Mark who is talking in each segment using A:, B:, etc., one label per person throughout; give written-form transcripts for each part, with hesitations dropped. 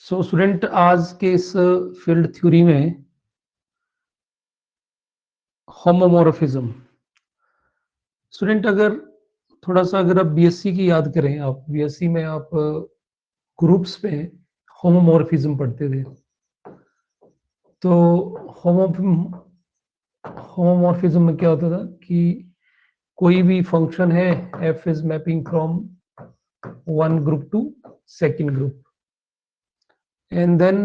A: So student आज के इस फील्ड थ्योरी में होमोमॉर्फिज्म। स्टूडेंट अगर आप बीएससी की याद करें, आप बीएससी में आप ग्रुप्स पे होमोमॉर्फिज्म पढ़ते थे। तो होमोमॉर्फिज्म में क्या होता था कि कोई भी फंक्शन है, F is mapping from one group to second group, and then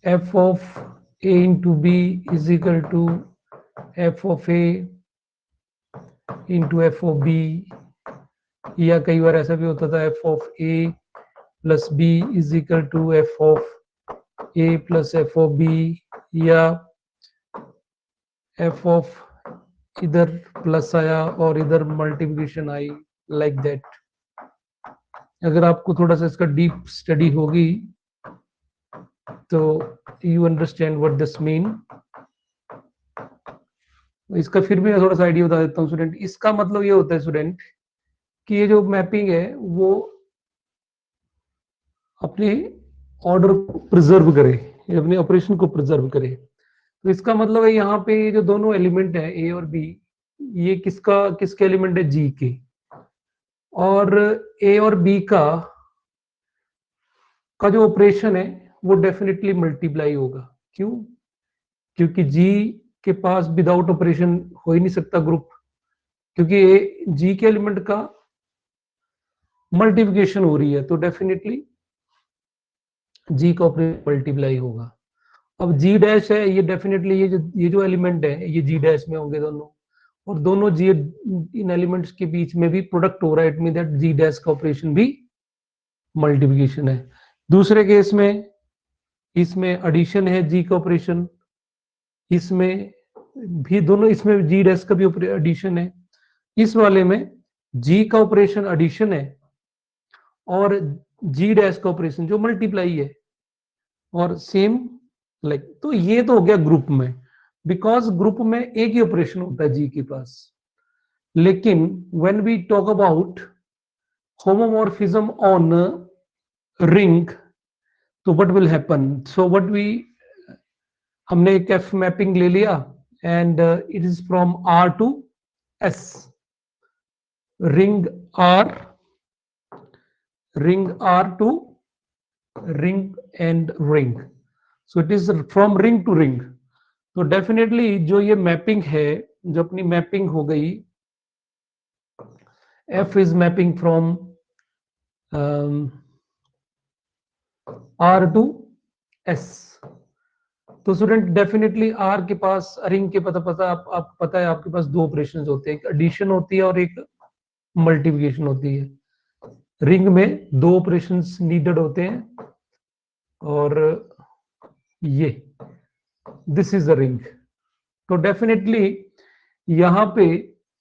A: f of a into b is equal to f of a into f of b, या कई बार ऐसा भी होता था f of a plus b is equal to f of a plus f of b, या f of इधर plus आया और इधर मल्टीप्लिकेशन आई, लाइक दैट। अगर आपको थोड़ा सा इसका डीप स्टडी होगी तो you understand what this mean. इसका फिर भी मैं थोड़ा सा आइडिया बता देता हूँ स्टूडेंट। इसका मतलब ये होता है स्टूडेंट कि ये जो मैपिंग है वो अपने ऑर्डर को प्रिजर्व करे, ये अपने ऑपरेशन को प्रिजर्व करे। तो इसका मतलब है यहाँ पे ये जो दोनों एलिमेंट है ए और बी, ये किसके एलिमेंट है, जी के, और ए और बी का जो ऑपरेशन है वो डेफिनेटली मल्टीप्लाई होगा। क्यों? क्योंकि जी के पास विदाउट ऑपरेशन हो ही नहीं सकता ग्रुप, क्योंकि जी के एलिमेंट का मल्टीप्लिकेशन हो रही है, तो डेफिनेटली जी का ऑपरेशन मल्टीप्लाई होगा। अब जी डैश है, ये डेफिनेटली ये जो एलिमेंट है ये जी डैश में होंगे दोनों, और दोनों जी इन एलिमेंट्स के बीच में भी प्रोडक्ट हो रहा है, it mean that G dash का ऑपरेशन भी मल्टीप्लिकेशन है। दूसरे केस में इसमें एडिशन है जी का ऑपरेशन, इसमें भी दोनों, इसमें जी डैश का भी एडिशन है। इस वाले में जी का ऑपरेशन एडिशन है और जी डैश का ऑपरेशन जो मल्टीप्लाई है, और सेम लाइक तो ये तो हो गया ग्रुप में, बिकॉज ग्रुप में एक ही ऑपरेशन होता है जी के पास। लेकिन when we talk about homomorphism on ring, तो व्हाट विल हैपन, सो हमने एक एफ मैपिंग ले लिया and it is from R to S, ring R to ring and ring, so it is from ring to ring. तो definitely जो ये mapping है, जो अपनी मैपिंग हो गई, F is mapping from R to S. तो स्टूडेंट डेफिनेटली आर के पास, रिंग के आप पता है आपके पास दो ऑपरेशंस होते हैं, एक एडिशन होती है और एक मल्टीप्लिकेशन होती है। रिंग में दो ऑपरेशंस नीडेड होते हैं, और ये दिस इज द रिंग। तो डेफिनेटली यहाँ पे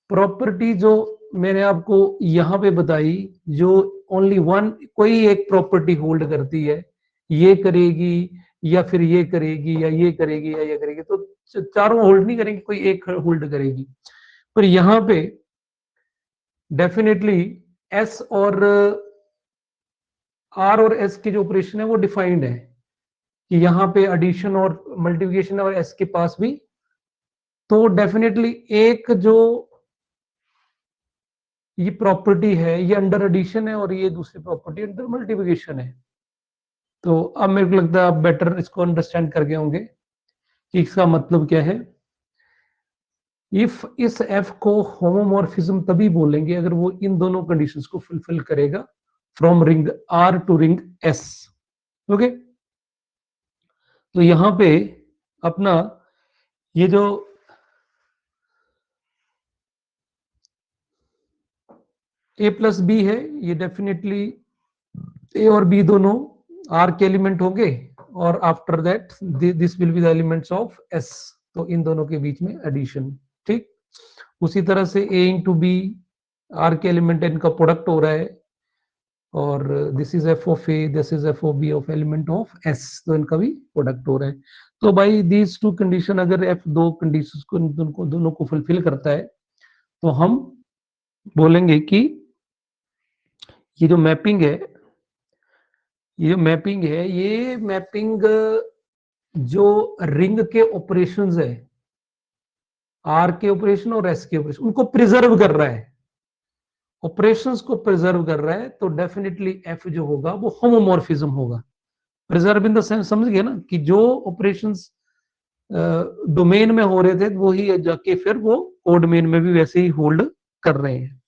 A: प्रॉपर्टी जो मैंने आपको यहाँ पे बताई, जो ओनली वन कोई एक प्रॉपर्टी होल्ड करती है, ये करेगी या फिर ये करेगी या ये करेगी या ये करेगी, तो चारों होल्ड नहीं करेंगे, कोई एक होल्ड करेगी। पर यहाँ पे डेफिनेटली एस और आर और एस के जो ऑपरेशन है वो डिफाइंड है कि यहाँ पे एडिशन और मल्टीप्लिकेशन और एस के पास भी, तो डेफिनेटली एक जो ये प्रॉपर्टी है ये अंडर एडिशन है और ये दूसरी प्रॉपर्टी अंडर मल्टीप्लिकेशन है। तो अब मेरे को लगता है आप बेटर इसको अंडरस्टैंड कर गए होंगे कि इसका मतलब क्या है। इफ इस एफ को होमोमॉर्फिज्म तभी बोलेंगे अगर वो इन दोनों कंडीशंस को फुलफिल करेगा, from ring R to ring S. Okay, तो यहां पे अपना ये जो ए प्लस बी है, ये डेफिनेटली ए और बी दोनों आर के एलिमेंट होंगे, और after that this will be the elements of S, तो इन दोनों के बीच में एडिशन। ठीक, उसी तरह से ए इंटू बी आर के एलिमेंट, इनका प्रोडक्ट हो रहा है, और this is F of A, this is F of B of element of S, तो इनका भी प्रोडक्ट हो रहा है। तो भाई दीज टू कंडीशन, अगर एफ दो कंडीशन को दोनों को फुलफिल करता है, तो हम बोलेंगे कि ये जो मैपिंग है ये मैपिंग है, ये मैपिंग जो रिंग के ऑपरेशंस है, आर के ऑपरेशन और एस के ऑपरेशन, उनको प्रिजर्व कर रहा है, ऑपरेशंस को प्रिजर्व कर रहा है, तो डेफिनेटली एफ जो होगा वो होमोमॉर्फिज्म होगा। प्रिजर्व इन द सेंस समझ गए ना, कि जो ऑपरेशंस डोमेन में हो रहे थे वही जाके फिर वो कोडमेन में भी वैसे ही होल्ड कर रहे हैं।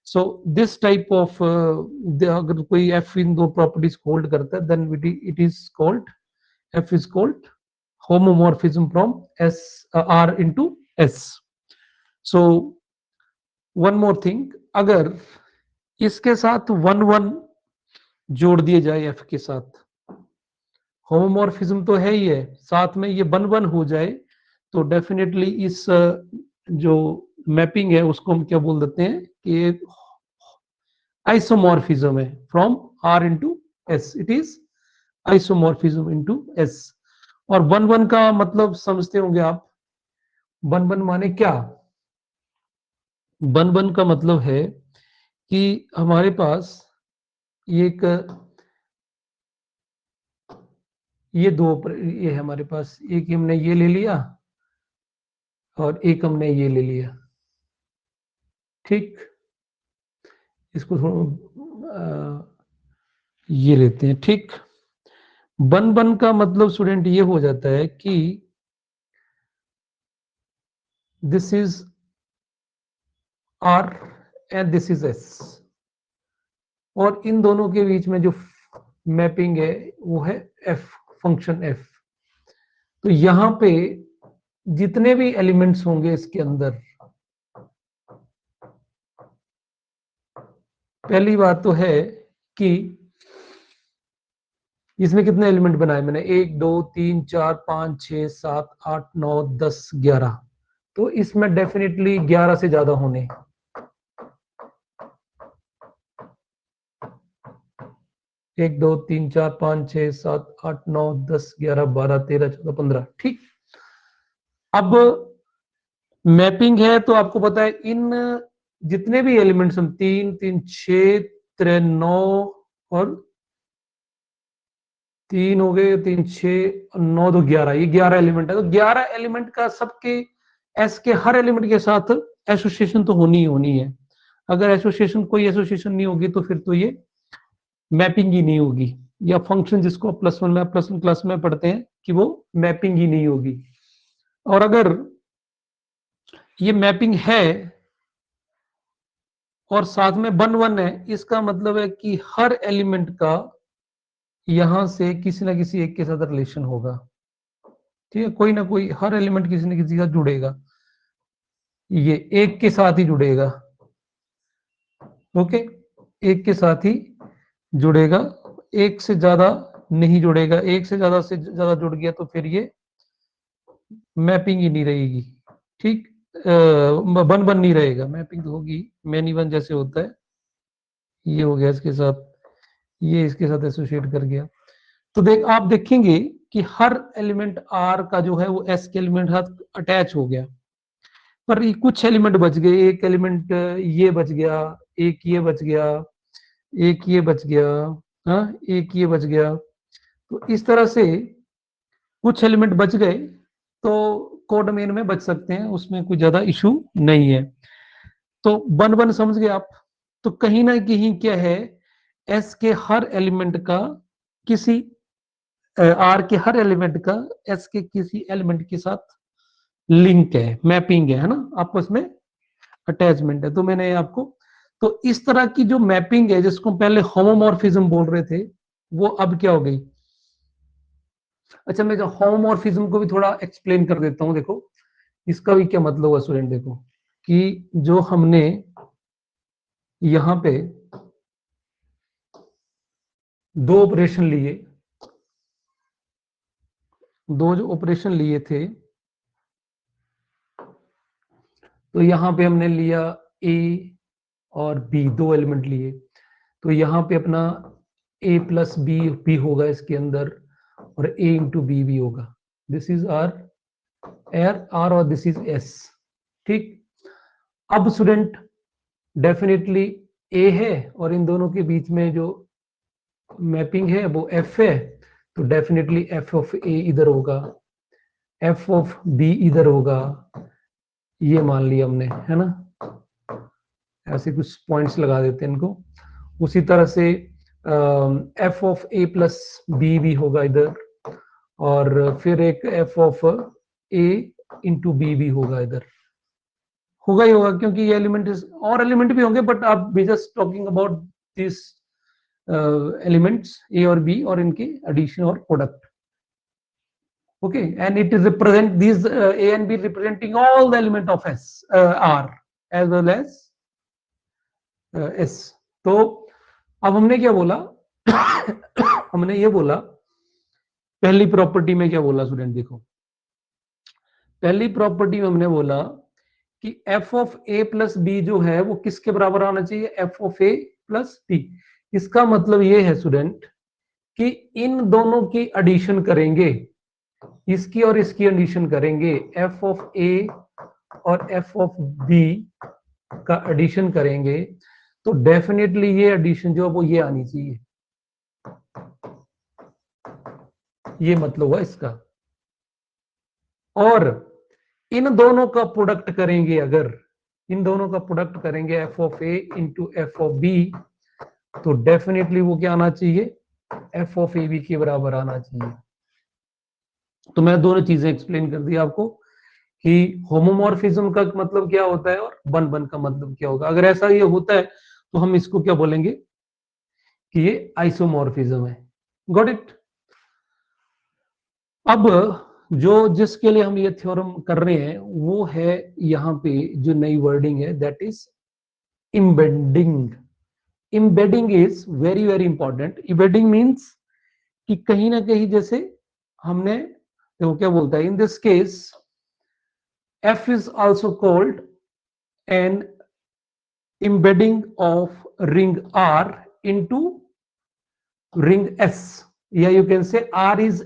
A: सो दिस टाइप ऑफ अगर कोई एफ इन दो प्रॉपर्टीज होल्ड करता है then it is called, F is called homomorphism from S R into S. So one more thing, अगर इसके साथ 1 1 जोड़ दिए जाए F के साथ, होमोमॉर्फिज्म तो है ही है, साथ में ये 1 1 हो जाए, तो डेफिनेटली इस जो मैपिंग है उसको हम क्या बोल देते हैं कि आइसोमॉर्फिज्म है from R into S, it is isomorphism into S। और 1 1 का मतलब समझते होंगे आप, 1 1 माने क्या? 1 1 का मतलब है कि हमारे पास एक ये दो ये है हमारे पास, एक हमने ये ले लिया और एक हमने ये ले लिया, ठीक। इसको थोड़ा ये लेते हैं, ठीक। 1 1 का मतलब स्टूडेंट ये हो जाता है कि this is R and this is S, और इन दोनों के बीच में जो मैपिंग है वो है F, फंक्शन F। तो यहां पे जितने भी एलिमेंट्स होंगे इसके अंदर, पहली बात तो है कि इसमें कितने एलिमेंट बनाए मैंने, 1 2 3 4 5 6 7 8 9 10 11, तो इसमें डेफिनेटली 11 से ज्यादा होने, 1 2 3 4 5 6 7 8 9 10 11 12 13 14 15, ठीक। अब मैपिंग है तो आपको पता है इन जितने भी एलिमेंट्स हम 3 3 6 3 9 और 3 हो गए, 3 6 9 2 11, ये 11 एलिमेंट है। तो 11 एलिमेंट का सबके एस के हर एलिमेंट के साथ एसोसिएशन तो होनी ही होनी है। अगर एसोसिएशन कोई एसोसिएशन नहीं होगी तो फिर तो ये मैपिंग ही नहीं होगी, या फंक्शन जिसको +1 में +1 क्लास में पढ़ते हैं कि वो मैपिंग ही नहीं होगी। और अगर ये मैपिंग है और साथ में 1 1 है, इसका मतलब है कि हर एलिमेंट का यहां से किसी ना किसी एक के साथ रिलेशन होगा, ठीक है। कोई ना कोई हर एलिमेंट किसी न किसी के साथ जुड़ेगा, ये एक के साथ ही जुड़ेगा, ओके, एक के साथ ही जुड़ेगा, एक से ज्यादा नहीं जुड़ेगा। एक से ज्यादा जुड़ गया तो फिर ये मैपिंग ही नहीं रहेगी, ठीक। 1 1 नहीं रहेगा, मैपिंग तो होगी, मैनी 1 जैसे होता है, ये हो गया इसके साथ, ये इसके साथ एसोसिएट कर गया। तो आप देखेंगे कि हर एलिमेंट R का जो है वो S के एलिमेंट साथ अटैच हो गया, पर कुछ एलिमेंट बच गए, एक एलिमेंट ये बच गया, एक ये बच गया, एक ये बच गया, हाँ, एक ये बच गया। तो इस तरह से कुछ एलिमेंट बच गए तो कोडमेन में बच सकते हैं, उसमें कोई ज्यादा इशू नहीं है। तो 1 1 समझ गए आप। तो कहीं ना कहीं क्या है, एस के हर एलिमेंट का किसी आर के हर एलिमेंट का एस के किसी एलिमेंट के साथ लिंक है, मैपिंग है ना, आपस में अटैचमेंट है। तो मैंने आपको, तो इस तरह की जो मैपिंग है जिसको पहले होमोमॉर्फिज्म बोल रहे थे, वो अब क्या हो गई। अच्छा, मैं जो होमोमॉर्फिज्म को भी थोड़ा एक्सप्लेन कर देता हूं। देखो इसका भी क्या मतलब हुआ स्टूडेंट, देखो कि जो हमने यहां पे दो ऑपरेशन लिए, दो जो ऑपरेशन लिए थे, तो यहां पे हमने लिया ए और बी, दो एलिमेंट लिए। तो यहां पे अपना a प्लस बी भी होगा इसके अंदर, और a इंटू बी भी होगा। दिस इज आर और दिस इज एस, ठीक। अब स्टूडेंट डेफिनेटली a है और इन दोनों के बीच में जो मैपिंग है वो एफ है, तो डेफिनेटली एफ ऑफ ए इधर होगा, एफ ऑफ बी इधर होगा, ये मान लिया हमने, है ना। ऐसे कुछ पॉइंट्स लगा देते हैं इनको। उसी तरह से F of A plus B भी होगा इधर, और फिर एक F of A into B भी होगा इधर, होगा ही होगा, क्योंकि ये एलिमेंट और एलिमेंट भी होंगे, बट आप we just talking about this elements A और बी और इनके एडिशन और product. Okay, and it is represent this A and B representing all the element of S R as well as S. तो अब हमने क्या बोला हमने ये बोला पहली प्रॉपर्टी में क्या बोला स्टूडेंट, देखो पहली प्रॉपर्टी में हमने बोला कि F of A plus B जो है वो किसके बराबर आना चाहिए, F of A plus B. इसका मतलब ये है स्टूडेंट कि इन दोनों की एडिशन करेंगे, इसकी और इसकी एडिशन करेंगे, एफ ऑफ ए और एफ ऑफ बी का एडिशन करेंगे, तो डेफिनेटली ये एडिशन जो है वो ये आनी चाहिए, ये मतलब हुआ इसका। और इन दोनों का प्रोडक्ट करेंगे, अगर इन दोनों का प्रोडक्ट करेंगे F of A into F of B, तो डेफिनेटली वो क्या आना चाहिए, एफ ऑफ ए बी के बराबर आना चाहिए। तो मैं दोनों चीजें एक्सप्लेन कर दी आपको कि होमोमॉर्फिज्म का मतलब क्या होता है और बन बन का मतलब क्या होगा। अगर ऐसा ये होता है तो हम इसको क्या बोलेंगे कि ये आइसोमॉर्फिज्म है। Got it. अब जो जिसके लिए हम ये थ्योरम कर रहे हैं वो है यहाँ पे जो नई वर्डिंग है, that is embedding. Embedding is very very important. Embedding means कि कहीं ना कहीं जैसे हमने देखो क्या बोलता है, in this case F is also called an embedding of ring R into ring S. Yeah, you can say R is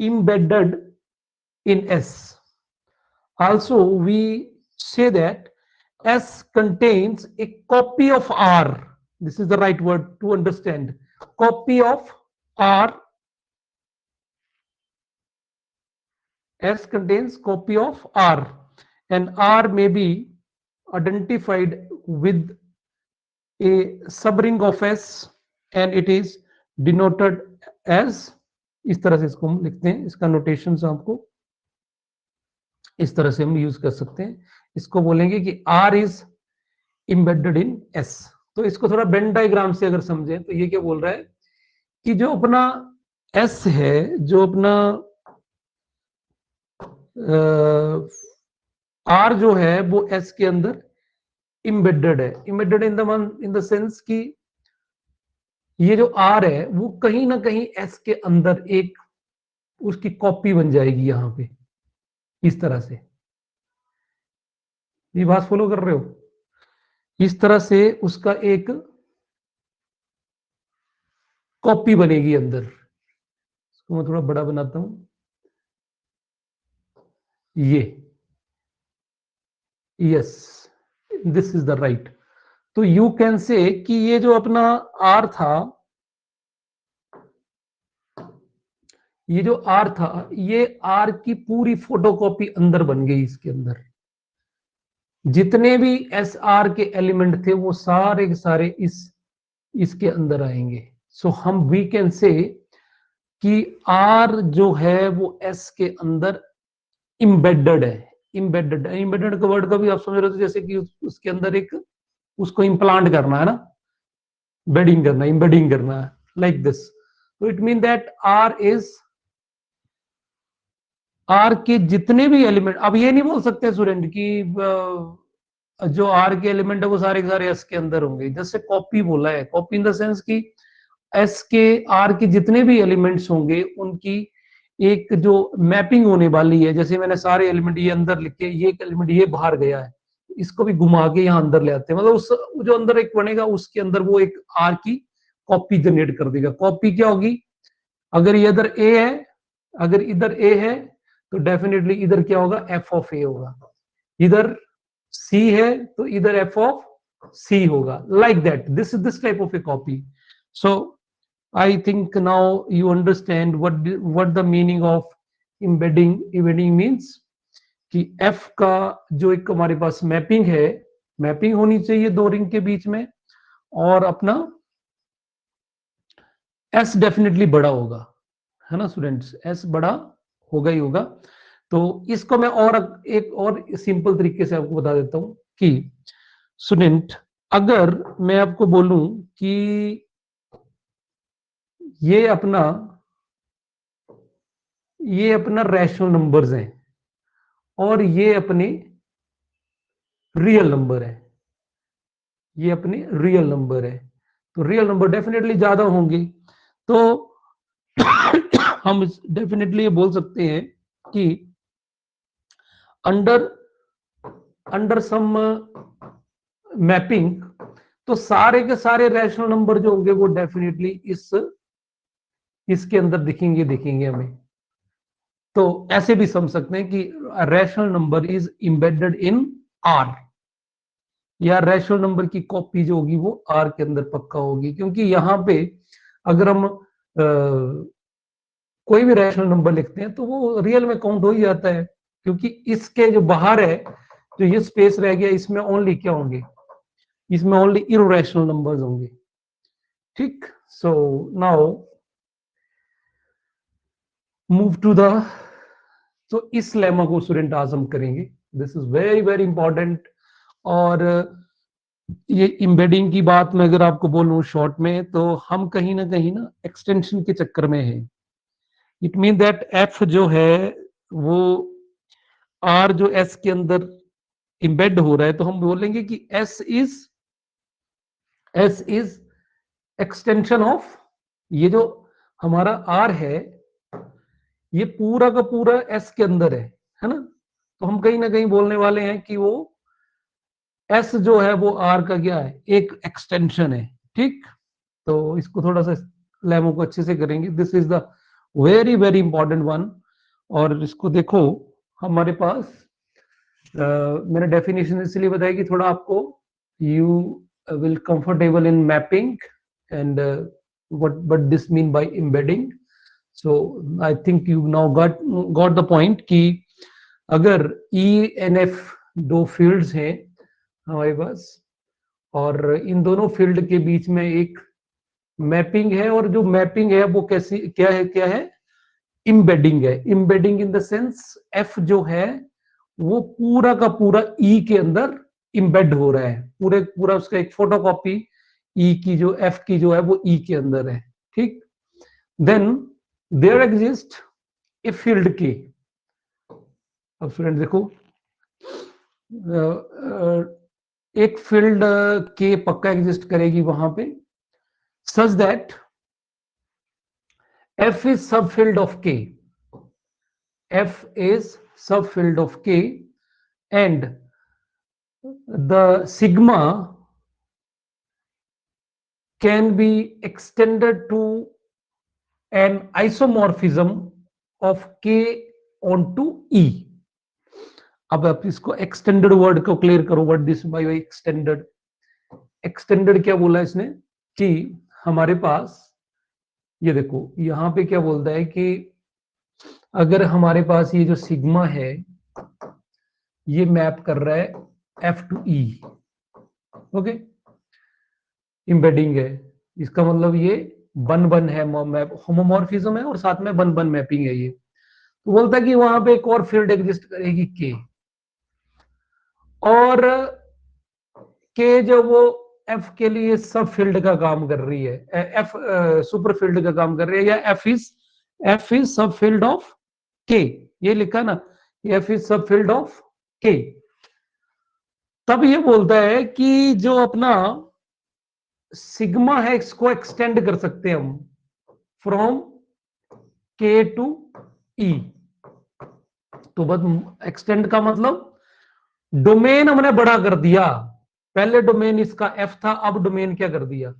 A: embedded in S. Also, we say that S contains a copy of R. This is the right word to understand. Copy of R. S contains copy of R, and R may be identified with a subring of S, and it is denoted as, इस तरह से इसको हम लिखते हैं, इसका notation आपको इस तरह से हम यूज कर सकते हैं। इसको बोलेंगे कि R is embedded in S। तो इसको थोड़ा बेन डायग्राम से अगर समझें तो ये क्या बोल रहा है कि जो अपना S है, जो अपना R जो है वो S के अंदर इम्बेडेड है। इम्बेडेड इन द सेंस कि ये जो R है वो कहीं ना कहीं S के अंदर एक उसकी कॉपी बन जाएगी, यहां पे इस तरह से। ये बात फॉलो कर रहे हो? इस तरह से उसका एक कॉपी बनेगी अंदर। इसको मैं थोड़ा बड़ा बनाता हूं, ये, yes, this is the right. तो यू कैन से कि ये जो अपना R था, ये जो R था, ये R की पूरी फोटोकॉपी अंदर बन गई इसके अंदर। जितने भी एस आर के एलिमेंट थे वो सारे के सारे इसके अंदर आएंगे। सो हम वी कैन से कि आर जो है वो एस के अंदर इम्बेडेड है। इम्बेडेड का वर्ड का भी आप समझ रहे हो, जैसे कि उसके अंदर एक उसको इम्प्लांट करना है ना, बेडिंग करना, इम्बेडिंग करना है, लाइक दिस। तो it mean that R is, R के जितने भी एलिमेंट, अब ये नहीं बोल सकते स्टूडेंट कि जो आर के एलिमेंट है वो सारे के सारे एस के अंदर होंगे। जैसे कॉपी बोला है, कॉपी इन द सेंस कि एस के आर के जितने भी एलिमेंट्स होंगे उनकी एक जो मैपिंग होने वाली है। जैसे मैंने सारे एलिमेंट ये अंदर लिखे, ये एलिमेंट ये बाहर गया है, इसको भी घुमा के यहाँ अंदर ले आते हैं, मतलब उस जो अंदर एक बनेगा उसके अंदर वो एक आर की कॉपी जनरेट कर देगा। कॉपी क्या होगी, अगर ये इधर ए है, अगर इधर ए है तो डेफिनेटली इधर क्या होगा, एफ ऑफ ए होगा। इधर सी है तो इधर एफ ऑफ सी होगा, like that. This type of A copy. So I think now you understand what the meaning of embedding. Embedding means कि f का जो एक हमारे पास मैपिंग है, मैपिंग होनी चाहिए दो रिंग के बीच में, और अपना s डेफिनेटली बड़ा होगा, है ना स्टूडेंट्स, s बड़ा होगा ही होगा। तो इसको मैं और एक और सिंपल तरीके से आपको बता देता हूं कि स्टूडेंट, अगर मैं आपको बोलूं कि ये अपना रैशनल नंबर्स हैं और ये अपने रियल नंबर है, ये अपने रियल नंबर है, तो रियल नंबर डेफिनेटली ज्यादा होंगे। तो हम डेफिनेटली ये बोल सकते हैं कि अंडर सम मैपिंग, तो सारे के सारे रैशनल नंबर जो होंगे वो डेफिनेटली इसके अंदर दिखेंगे हमें। तो ऐसे भी समझ सकते हैं कि rational number is embedded in are, या रैशनल नंबर की कॉपी जो होगी वो आर के अंदर पक्का होगी, क्योंकि यहाँ पे अगर हम कोई भी रैशनल नंबर लिखते हैं तो वो रियल में काउंट हो ही जाता है, क्योंकि इसके जो बाहर है, जो ये स्पेस रह गया, इसमें ओनली क्या होंगे, इसमें ओनली इररेशनल नंबर्स होंगे। ठीक, so now move to the, तो इस लेमा को स्टूडेंट आज हम करेंगे, this is very very important. और ये एम्बेडिंग की बात मैं अगर आपको बोलूं शॉर्ट में, तो हम कहीं ना एक्सटेंशन के चक्कर में है। इट मीन दैट एफ जो है वो आर जो एस के अंदर एम्बेड हो रहा है, तो हम बोलेंगे कि एस इज एक्सटेंशन ऑफ, ये जो हमारा आर है ये पूरा का पूरा एस के अंदर है ना। तो हम कहीं ना कहीं बोलने वाले हैं कि वो एस जो है वो आर का क्या है, एक एक्सटेंशन है। ठीक, तो इसको थोड़ा सा लेमो को अच्छे से करेंगे, this is the very very important one. और इसको देखो, हमारे पास मैंने डेफिनेशन इसलिए बताया कि थोड़ा आपको you will comfortable in mapping and what this mean by embedding. So I think you now got the point कि अगर E and F दो फील्ड्स हैं हमारे पास, और इन दोनों फील्ड के बीच में एक मैपिंग है, और जो मैपिंग है वो कैसी क्या है इम्बेडिंग है। Embedding in the sense F जो है वो पूरा का पूरा ई के अंदर इम्बेड हो रहा है, पूरा उसका एक फोटोकॉपी ई की जो एफ की जो है वो ई के अंदर है। ठीक, then there exist a field K. अब स्टूडेंट देखो, एक फील्ड के पक्का एग्जिस्ट करेगी वहां पे, such that F is subfield of K. F is subfield of K, and the sigma can be extended to an isomorphism of K onto E. अब आप इसको एक्सटेंडेड वर्ड को क्लियर करो, what this by extended. Extended क्या बोला इसने कि हमारे पास ये देखो, यहां पे क्या बोलता है कि अगर हमारे पास ये जो सिग्मा है ये मैप कर रहा है एफ टू ई, ओके, इम्बेडिंग है, इसका मतलब ये बन है, होमोमॉर्फिज्म है और साथ में बन मैपिंग है ये। तो बोलता है कि वहां पे एक और फील्ड एग्जिस्ट करेगी के, और के जो वो एफ के लिए सब फील्ड का काम कर रही है, एफ सुपर फील्ड का काम कर रही है, या एफ इज सब फील्ड ऑफ के, ये लिखा ना, एफ इज सब फील्ड ऑफ के। तब ये बोलता है कि जो अपना सिग्मा है इसको एक्सटेंड कर सकते हैं हम फ्रॉम के टू ई। तो बस एक्सटेंड का मतलब डोमेन हमने बड़ा कर दिया, पहले डोमेन इसका एफ था, अब डोमेन क्या कर दिया,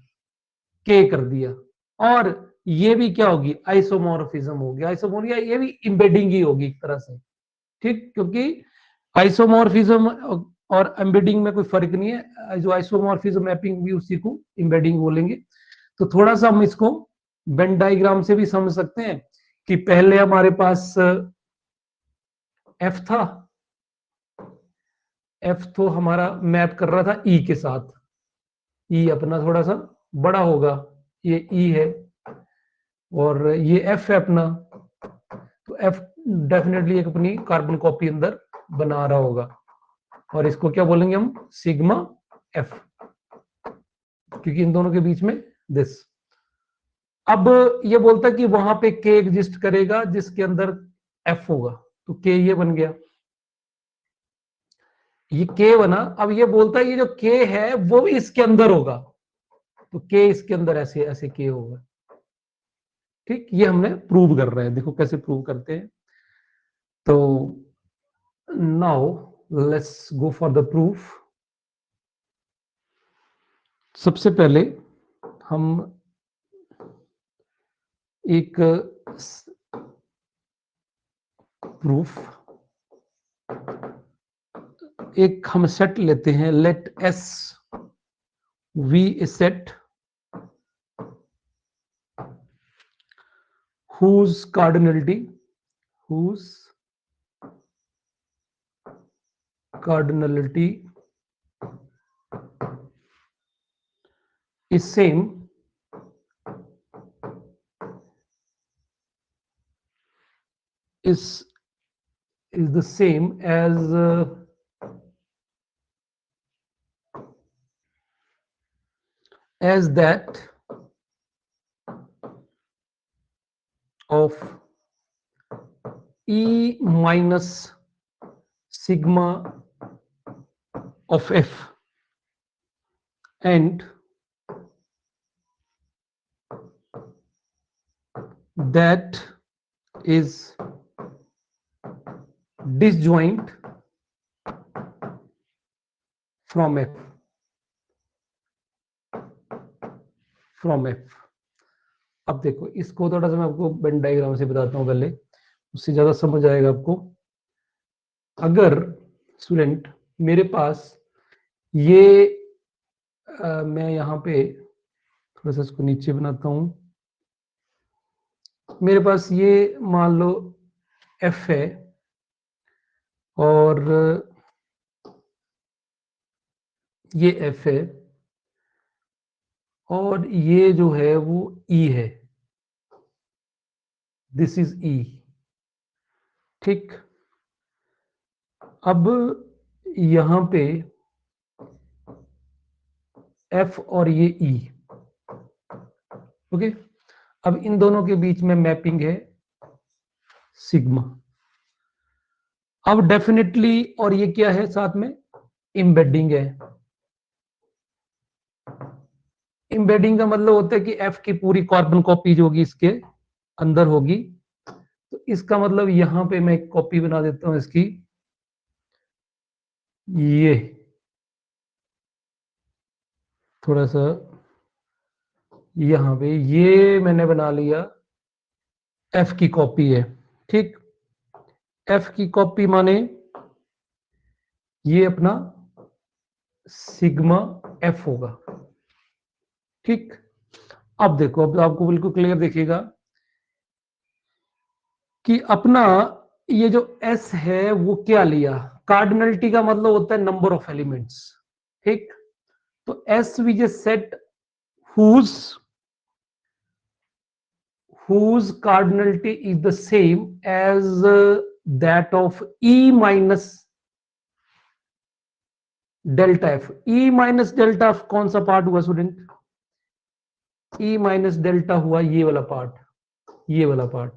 A: के कर दिया, और ये भी क्या होगी, आइसोमॉर्फिज्म हो गया। आइसोमॉर्फिज्म ये भी इम्बेडिंग ही होगी एक तरह से। ठीक, क्योंकि आइसोमॉर्फिज्म और एम्बेडिंग में कोई फर्क नहीं है, जो आइसोमॉर्फिज्म मैपिंग भी उसी को एम्बेडिंग बोलेंगे। तो थोड़ा सा हम इसको वेन डायग्राम से भी समझ सकते हैं कि पहले हमारे पास एफ था, एफ तो हमारा मैप कर रहा था ई के साथ, ई अपना थोड़ा सा बड़ा होगा, ये ई है और ये एफ है अपना, तो एफ डेफिनेटली एक अपनी कार्बन कॉपी अंदर बना रहा होगा और इसको क्या बोलेंगे हम, सिग्मा एफ, क्योंकि इन दोनों के बीच में दिस। अब ये बोलता है कि वहां पे के एग्जिस्ट करेगा जिसके अंदर एफ होगा, तो के ये बन गया, ये के बना। अब ये बोलता है ये जो के है वो इसके अंदर होगा, तो के इसके अंदर ऐसे ऐसे के होगा। ठीक, ये हमने प्रूव कर रहे हैं, देखो कैसे प्रूव करते हैं। तो now let's go for the proof. सबसे पहले हम एक प्रूफ, एक हम सेट लेते हैं, let S be a set whose cardinality is same is the same as that of E minus sigma of F, and that is disjoint from F, अब देखो इसको थोड़ा सा मैं आपको वेन डायग्राम से बताता हूँ पहले, उससे ज्यादा समझ आएगा आपको। अगर स्टूडेंट मेरे पास ये मैं यहाँ पे थोड़ा सा इसको नीचे बनाता हूँ, मेरे पास ये मान लो एफ है और ये एफ है और ये जो है वो ई है, दिस इज ई। ठीक, अब यहां पे एफ और ये ई, ओके। अब इन दोनों के बीच में मैपिंग है सिग्मा। अब डेफिनेटली, और ये क्या है साथ में, एम्बेडिंग है। एम्बेडिंग का मतलब होता है कि एफ की पूरी कार्बन कॉपी जो होगी इसके अंदर होगी, तो इसका मतलब यहां पे मैं एक कॉपी बना देता हूं इसकी, ये थोड़ा सा यहां पे ये मैंने बना लिया, एफ की कॉपी है। ठीक, एफ की कॉपी माने ये अपना सिग्मा एफ होगा। ठीक, अब देखो, अब आपको बिल्कुल क्लियर दिखेगा कि अपना ये जो एस है वो क्या लिया, कार्डिनलिटी का मतलब होता है नंबर ऑफ एलिमेंट्स। ठीक, तो S V J set whose cardinality is the same as that of E minus delta F. E minus delta F कौन सा पार्ट हुआ स्टूडेंट, E माइनस डेल्टा हुआ ये वाला पार्ट, ये वाला part,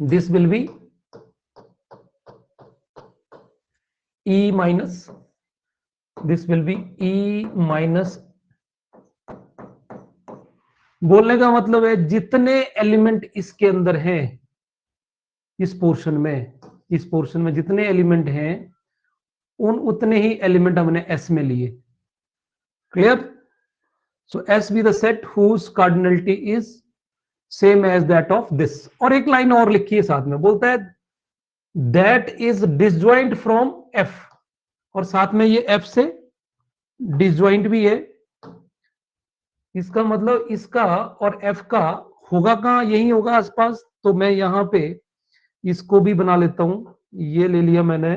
A: this will be E minus, this will be E minus. बोलने का मतलब है जितने एलिमेंट इसके अंदर हैं, इस पोर्शन में जितने एलिमेंट हैं उन उतने ही एलिमेंट हमने एस में लिए। Clear? So S be the set whose cardinality is same as that of this. और एक लाइन और लिखी है साथ में, बोलता है that is disjoint from F, और साथ में ये एफ से डिसजॉइंट भी है, इसका मतलब इसका और एफ का होगा कहाँ, यही होगा आसपास। तो मैं यहां पे इसको भी बना लेता हूं, ये ले लिया मैंने,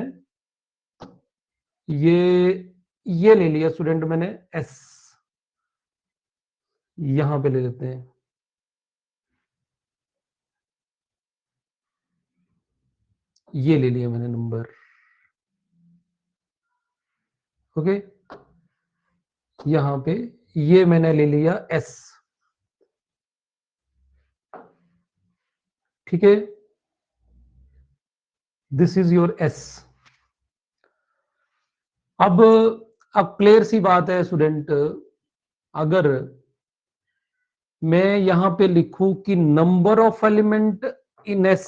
A: ये ले लिया स्टूडेंट मैंने एस, यहां पे ले लेते हैं, ये ले लिया मैंने नंबर, ओके। यहां पे ये मैंने ले लिया एस, ठीक है, दिस इज योर एस। अब क्लियर सी बात है स्टूडेंट, अगर मैं यहां पे लिखूं कि number of element in S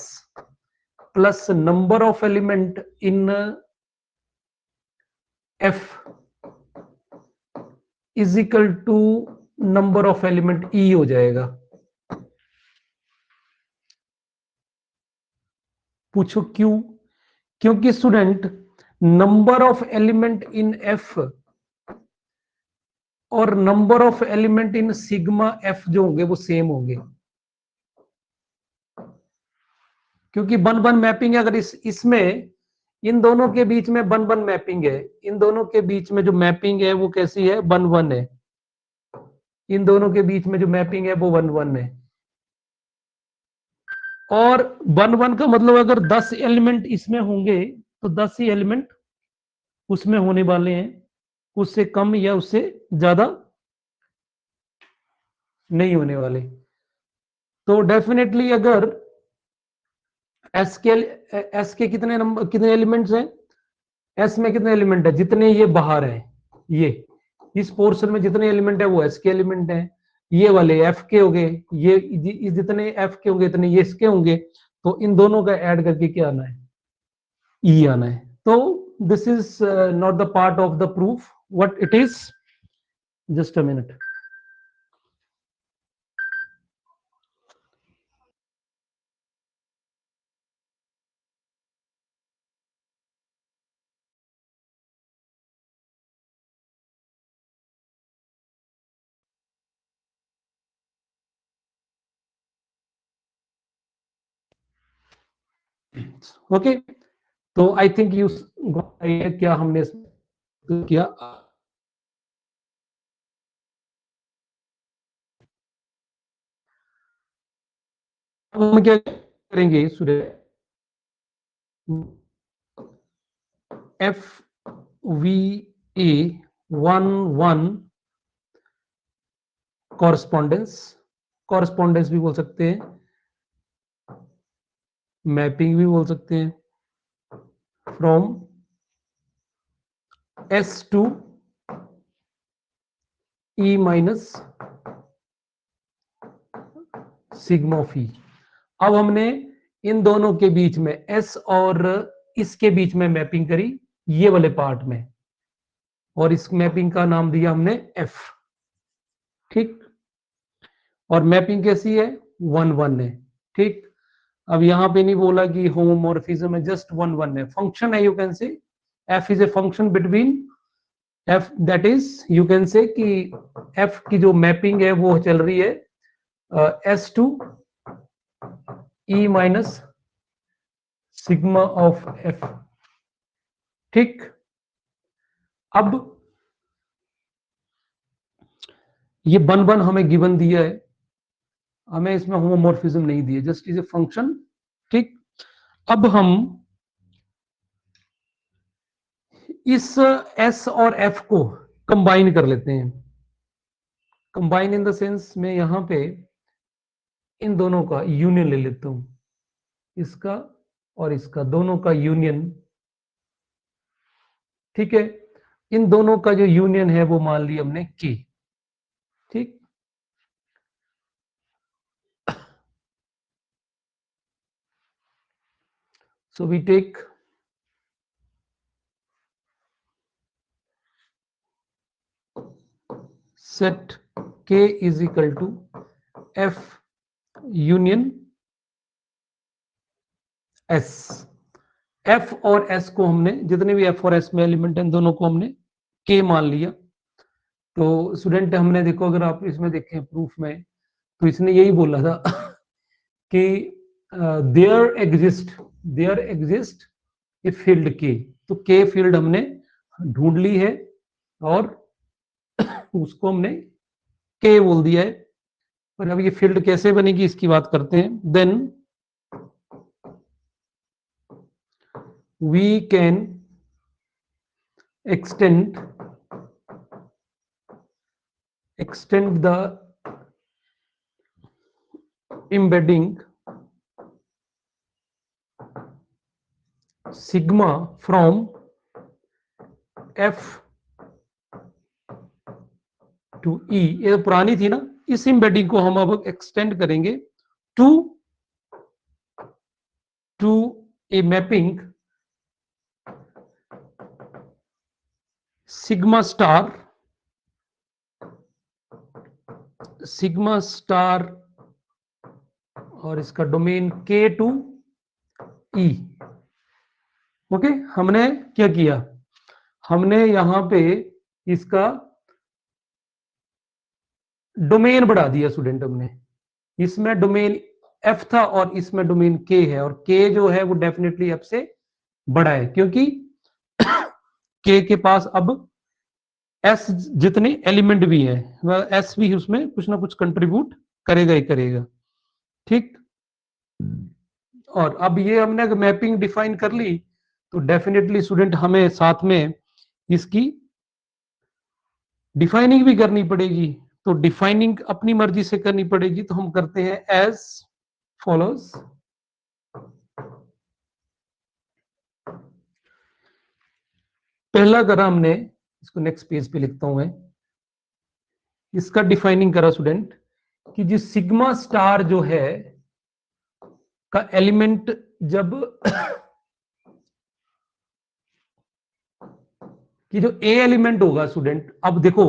A: plus number of element in F is equal to number of element E हो जाएगा। पूछो क्यों? क्योंकि student number of element in F और number of element in sigma F जो होंगे वो सेम होंगे, क्योंकि वन वन मैपिंग है। अगर इसमें इन दोनों के बीच में वन वन मैपिंग है, इन दोनों के बीच में जो मैपिंग है वो कैसी है, वन वन है। इन दोनों के बीच में जो मैपिंग है वो वन वन है। और वन वन का मतलब अगर 10 एलिमेंट इसमें होंगे तो 10 ही एलिमेंट उसमें होने वाले हैं, उससे कम या उससे ज्यादा नहीं होने वाले। तो डेफिनेटली अगर एस के कितने नंबर, कितने एलिमेंट्स हैं, एस में कितने एलिमेंट है, जितने ये बाहर है, ये इस पोर्शन में जितने एलिमेंट है वो एस के एलिमेंट हैं, ये वाले एफ के हो गए, ये जितने एफ के होंगे इतने ये इसके होंगे। तो इन दोनों का ऐड करके क्या आना है, ई आना है। तो this is not the part of the proof, what it is, just a minute. Okay, तो आई थिंक यू क्या हमने किया। हम क्या करेंगे student, F V A one one correspondence, correspondence भी बोल सकते हैं, मैपिंग भी बोल सकते हैं, from S to E minus sigma of E. अब हमने इन दोनों के बीच में एस और इसके बीच में मैपिंग करी, ये वाले पार्ट में, और इस मैपिंग का नाम दिया हमने एफ, ठीक। और मैपिंग कैसी है, वन वन है, ठीक। अब यहां पे नहीं बोला कि होमोमॉर्फिज्म है, जस्ट वन वन है, फंक्शन है, you can say F is a function between F, that is you can say कि एफ की जो मैपिंग है वो चल रही है S to E minus sigma of F, ठीक। अब ये वन वन हमें गिवन दिया है, हमें इसमें होमोमॉर्फिज्म नहीं दिया, जस्ट इज ए फंक्शन, ठीक। अब हम इस एस और एफ को कंबाइन कर लेते हैं, कंबाइन इन द सेंस में यहां पे इन दोनों का यूनियन ले लेता हूं, इसका और इसका दोनों का यूनियन, ठीक है। इन दोनों का जो यूनियन है वो मान लिया हमने के, ठीक। So we take set K is equal to F union S. F और एस को हमने, जितने भी एफ और एस में एलिमेंट हैं दोनों को हमने के मान लिया, तो स्टूडेंट हमने देखो, अगर आप इसमें देखें प्रूफ में, तो इसने यही बोला था कि देयर एग्जिस्ट ए फील्ड के, तो के फील्ड हमने ढूंढ ली है और उसको हमने के बोल दिया है। और अब ये फील्ड कैसे बनेगी इसकी बात करते हैं। Then we can extend the embedding sigma from f to e, ये पुरानी थी ना, इस embedding को हम अब extend करेंगे to a mapping sigma star और इसका domain k to e। Okay, हमने क्या किया, हमने यहां पे इसका डोमेन बढ़ा दिया स्टूडेंट। हमने इसमें डोमेन f था और इसमें डोमेन k है, और k जो है वो डेफिनेटली f से बड़ा है, क्योंकि k के पास अब s जितने एलिमेंट भी है, वह s भी उसमें कुछ ना कुछ कंट्रीब्यूट करेगा ही करेगा। ठीक, और अब ये हमने मैपिंग डिफाइन कर ली, तो डेफिनेटली स्टूडेंट हमें साथ में इसकी डिफाइनिंग भी करनी पड़ेगी। तो डिफाइनिंग अपनी मर्जी से करनी पड़ेगी, तो हम करते हैं एज फॉलोज। पहला करा हमने, इसको नेक्स्ट पेज पे लिखता हूं मैं, इसका डिफाइनिंग करा स्टूडेंट कि जिस सिग्मा स्टार जो है का एलिमेंट जब कि जो ए एलिमेंट होगा स्टूडेंट, अब देखो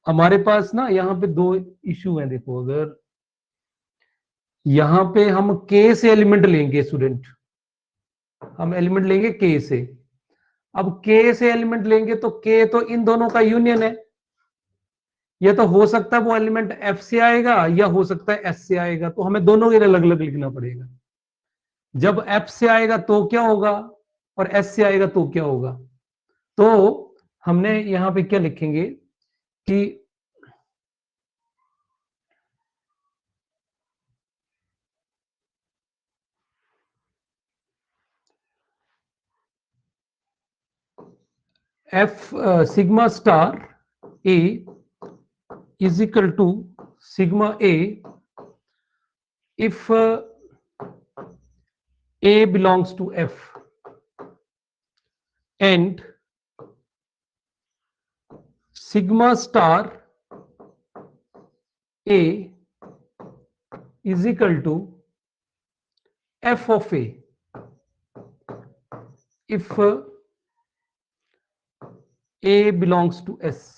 A: हमारे पास ना यहाँ पे दो इश्यू हैं। देखो, अगर यहां पे हम के से एलिमेंट लेंगे स्टूडेंट, हम एलिमेंट लेंगे के से, अब के से एलिमेंट लेंगे तो के तो इन दोनों का यूनियन है। ये तो हो सकता है वो एलिमेंट एफ से आएगा या हो सकता है एस से आएगा, तो हमें दोनों के लिए अलग अलग लिखना पड़ेगा। जब एफ से आएगा तो क्या होगा और एस से आएगा तो क्या होगा, तो हमने यहां पे क्या लिखेंगे कि F sigma star A is equal to sigma a if a belongs to f and sigma star a is equal to f of a if a belongs to s।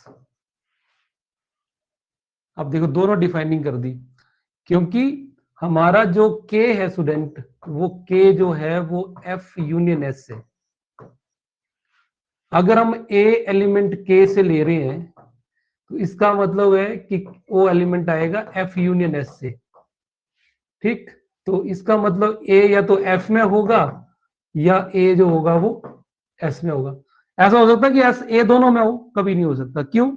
A: अब देखो दोनों डिफाइनिंग कर दी, क्योंकि हमारा जो k है student, वो k जो है वो f यूनियन s है। अगर हम a एलिमेंट k से ले रहे हैं तो इसका मतलब है कि वो एलिमेंट आएगा f यूनियन s से। ठीक, तो इसका मतलब a या तो f में होगा या a जो होगा वो s में होगा। ऐसा हो सकता है कि s a दोनों में हो? कभी नहीं हो सकता। क्यों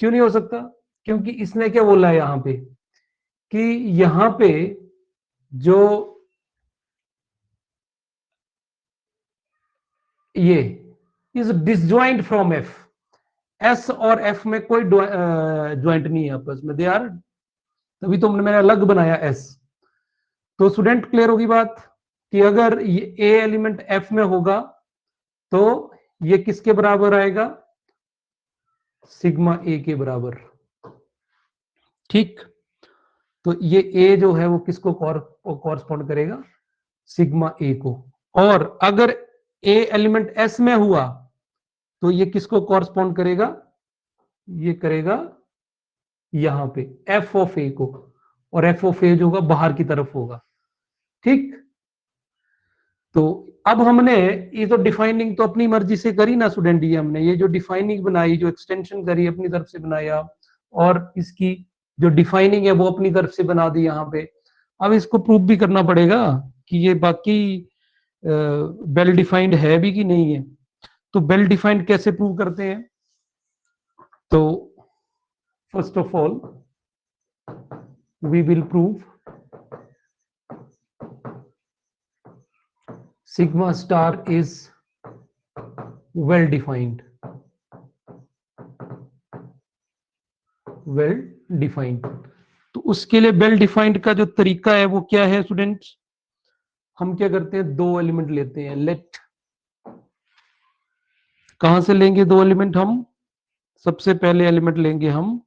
A: नहीं हो सकता? क्योंकि इसने क्या बोला है यहां पे कि यहां पे जो ये is disjoint from f, s और f में कोई ज्वाइंट नहीं है आपस में, दे आर, तभी तो मैंने अलग बनाया s। तो स्टूडेंट क्लियर होगी बात कि अगर ये a एलिमेंट f में होगा तो ये किसके बराबर आएगा, सिग्मा a के बराबर। ठीक, तो ये a जो है वो किसको कॉरस्पॉन्ड करेगा, सिग्मा a को। और अगर a एलिमेंट s में हुआ तो ये किसको कॉरस्पॉन्ड करेगा, ये करेगा यहां पे f ऑफ a को, और f ऑफ a जो होगा बाहर की तरफ होगा। ठीक, तो अब हमने ये तो डिफाइनिंग तो अपनी मर्जी से करी ना स्टूडेंट, ये हमने ये जो डिफाइनिंग बनाई, जो एक्सटेंशन करी अपनी तरफ से बनाया, और इसकी जो डिफाइनिंग है वो अपनी तरफ से बना दी यहाँ पे। अब इसको प्रूव भी करना पड़ेगा कि ये बाकी वेल डिफाइंड है भी कि नहीं है। तो वेल डिफाइंड कैसे प्रूव करते हैं? तो first of all we will prove sigma star is well defined, well defined। तो उसके लिए वेल डिफाइंड का जो तरीका है वो क्या है स्टूडेंट्स? हम क्या करते हैं, दो एलिमेंट लेते हैं। लेट, कहां से लेंगे दो एलिमेंट हम? सबसे पहले एलिमेंट लेंगे हम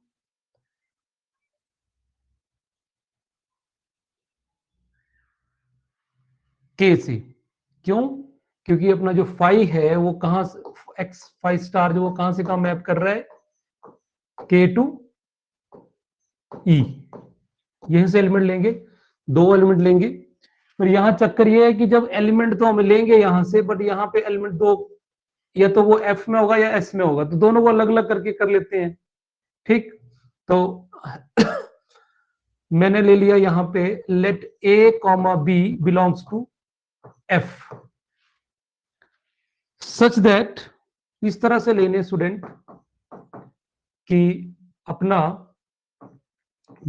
A: के से। क्यों? क्योंकि अपना जो फाई है वो कहां से, एक्स फाई स्टार जो वो कहां से कहां मैप कर रहा है? के टू ई। यहीं से एलिमेंट लेंगे, दो एलिमेंट लेंगे। फिर यहां चक्कर ये है कि जब एलिमेंट तो हम लेंगे यहां से, बट यहां पे एलिमेंट दो, या तो वो एफ में होगा या एस में होगा, तो दोनों को अलग अलग करके कर लेते हैं। ठीक, तो मैंने ले लिया यहां पे let A comma B belongs to F, such that, इस तरह से लेने स्टूडेंट कि अपना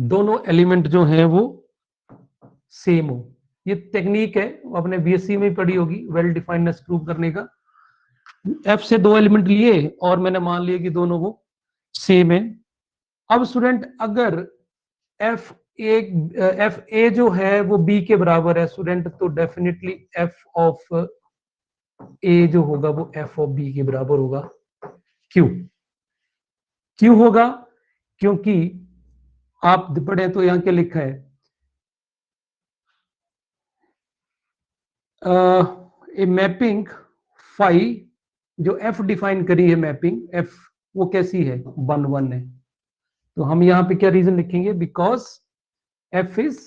A: दोनों एलिमेंट जो है वो सेम हो। ये टेक्निक है, अपने बीएससी में पढ़ी होगी, वेल डिफाइंडनेस प्रूव करने का। एफ से दो एलिमेंट लिए और मैंने मान लिया कि दोनों वो सेम है। अब स्टूडेंट अगर एफ ए जो है वो बी के बराबर है स्टूडेंट, तो डेफिनेटली एफ ऑफ ए जो होगा वो एफ ऑफ बी के बराबर होगा। क्यों? क्यों होगा? क्योंकि आप पढ़े तो यहां क्या लिखा है, ए मैपिंग फाई, जो एफ डिफाइन करी है मैपिंग एफ, वो कैसी है? 1 1 है। तो हम यहां पे क्या रीजन लिखेंगे? बिकॉज एफ इज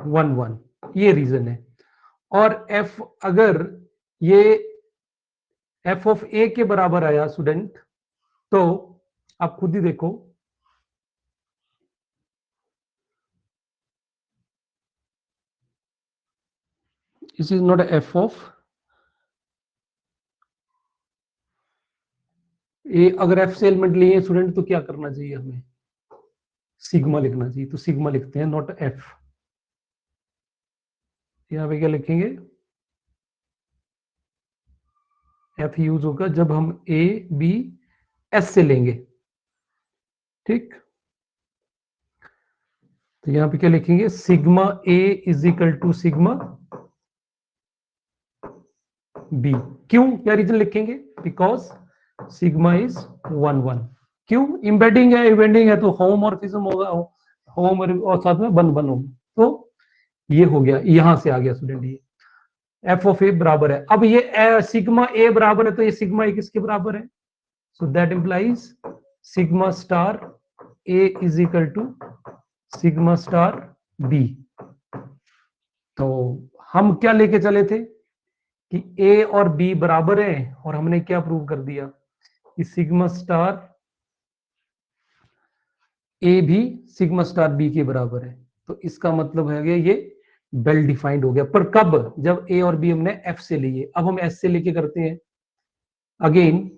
A: 1 1, ये रीजन है। और एफ अगर ये एफ ऑफ ए के बराबर आया स्टूडेंट, तो आप खुद ही देखो, this is not F of A. अगर एफ से एलिमेंट लिए स्टूडेंट तो क्या करना चाहिए हमें? सिग्मा लिखना चाहिए। तो सिग्मा लिखते हैं, नॉट एफ। यहां पे क्या लिखेंगे? एफ यूज होगा जब हम ए बी एस से लेंगे। ठीक, तो यहां पे क्या लिखेंगे? Sigma A is equal to sigma B. क्यों? क्या रीजन लिखेंगे? Because sigma is 1 1। क्यों? इम्बेडिंग है, इवेंडिंग है तो होमोमॉर्फिज्म होगा, होम और साथ में 1 1 होगा। तो ये हो गया, यहां से आ गया स्टूडेंट ये एफ ऑफ ए बराबर है। अब ये सिग्मा ए बराबर है, तो ये सिग्मा ए किसके बराबर है? So that implies sigma star A is equal to sigma star B. तो हम क्या लेके चले थे कि ए और बी बराबर है, और हमने क्या प्रूव कर दिया कि सिग्मा स्टार ए भी सिग्मा स्टार बी के बराबर है। तो इसका मतलब है ये वेल डिफाइंड हो गया। पर कब? जब ए और बी हमने एफ से लिए। अब हम एस से लेके करते हैं। Again